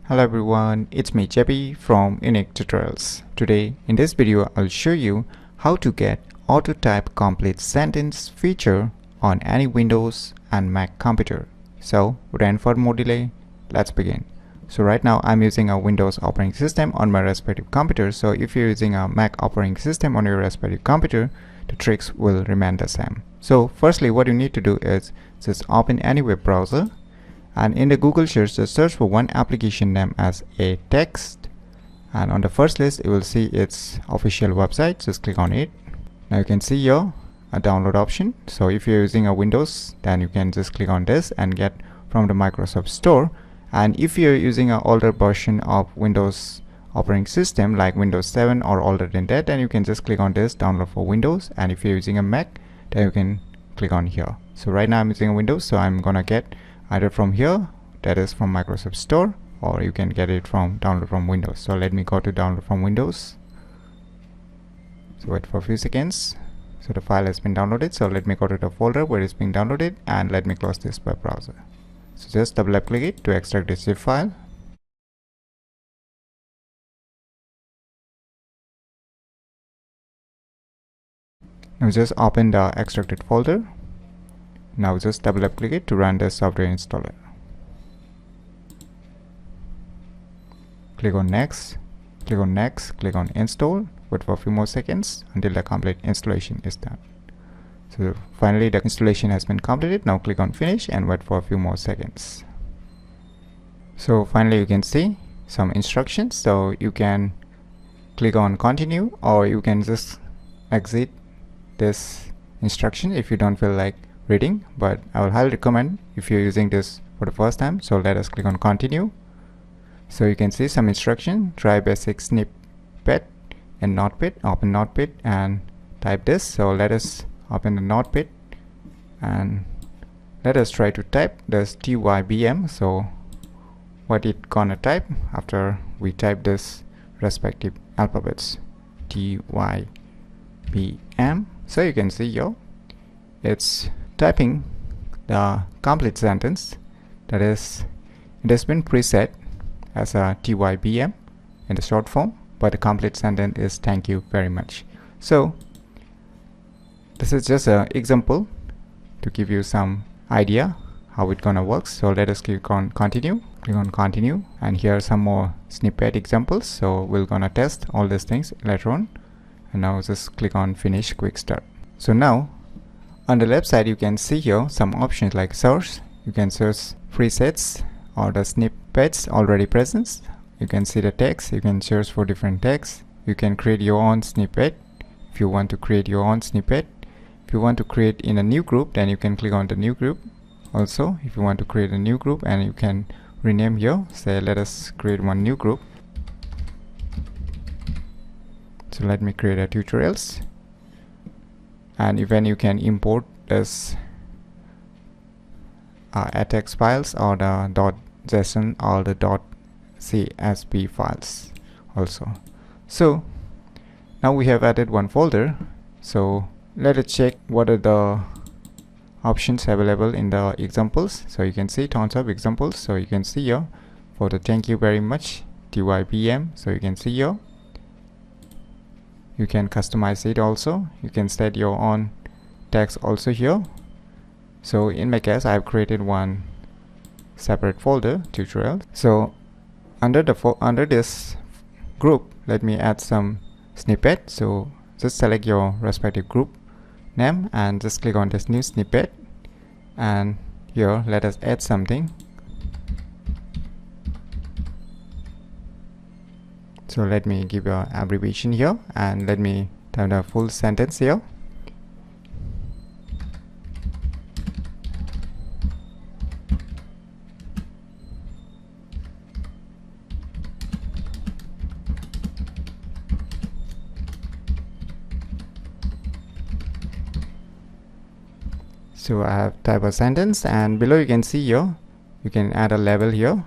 Hello everyone, it's me JP from UniqueTutorials. Today in this video I'll show you how to get AutoType Complete Sentence feature on any Windows and Mac computer. So without further more delay, let's begin. So right now I'm using a Windows operating system on my respective computer. So if you're using a Mac operating system on your respective computer, the tricks will remain the same. So firstly, what you need to do is just open any web browser, and in the Google search, just search for one application name as a text, and on the first list you will see its official website. Just click on it. Now you can see here a download option. So if you're using a Windows, then you can just click on this and get from the Microsoft Store. And if you're using an older version of Windows operating system like Windows 7 or older than that, then you can just click on this download for Windows. And if you're using a Mac, then you can click on here. So right now I'm using a Windows, so I'm gonna get either from here, that is from Microsoft Store, or you can get it from download from Windows. So let me go to download from Windows. So wait for a few seconds. So the file has been downloaded. So let me go to the folder where it's being downloaded, and let me close this web browser. So just double click it to extract this zip file. Now just open the extracted folder. Now just double click it to run the software installer. Click on next, click on next, click on install. Wait for a few more seconds until the complete installation is done. So finally the installation has been completed. Now click on finish and wait for a few more seconds. So finally you can see some instructions. So you can click on continue, or you can just exit this instruction if you don't feel like reading, but I will highly recommend if you're using this for the first time. So let us click on continue. So you can see some instruction: try basic snippet in Notepad. Open Notepad and type this. So let us open the Notepad and let us try to type this TYBM. So what it gonna type after we type this respective alphabets, TYBM. So you can see here it's typing the complete sentence. That is, it has been preset as a TYBM in the short form, but the complete sentence is thank you very much. So this is just an example to give you some idea how it gonna work. So let us click on continue. Click on continue, and here are some more snippet examples. So we're gonna test all these things later on. And now just click on finish quick start. So now on the left side you can see here some options like search. You can search presets or the snippets already present. You can see the text. You can search for different text. You can create your own snippet if you want to create your own snippet. If you want to create in a new group, then you can click on the new group. Also, if you want to create a new group, and you can rename here, say let us create one new group. So let me create a tutorials, and even you can import this text files or the .json or the .csv files also. So now we have added one folder. So let us check what are the options available in the examples. So you can see tons of examples. So you can see here for the thank you very much TYBM. So you can see here you can customize it also. You can set your own text also here. So in my case I have created one separate folder tutorial. So under this group, let me add some snippet. So just select your respective group name and just click on this new snippet, and here let us add something. So let me give an abbreviation here, and let me type the full sentence here. So I have type a sentence, and below you can see here you can add a label here.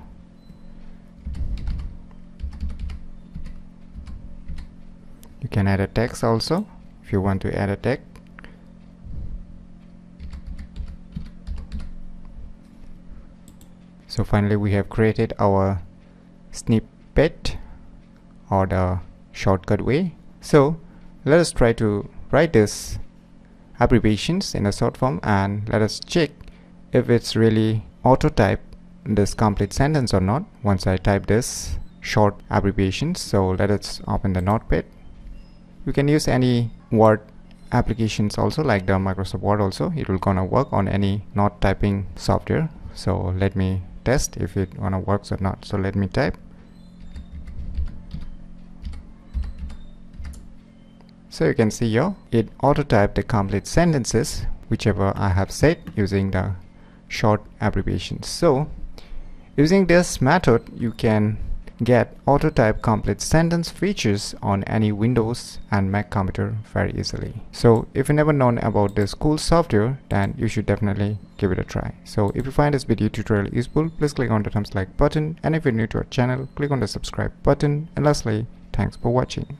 You can add a text also if you want to add a text. So finally we have created our snippet or the shortcut way. So let us try to write this abbreviations in a short form, and let us check if it's really AutoType this complete sentence or not once I type this short abbreviations. So let us open the Notepad. You can use any Word applications also, like the Microsoft Word also. It will gonna work on any not typing software. So let me test if it gonna works or not. So let me type. So you can see here it auto-type the complete sentences whichever I have said using the short abbreviations. So using this method you can get AutoType Complete Sentence features on any Windows and Mac computer very easily. So if you never known about this cool software, then you should definitely give it a try. So if you find this video tutorial useful, please click on the thumbs like button, and if you're new to our channel, click on the subscribe button, and lastly, thanks for watching.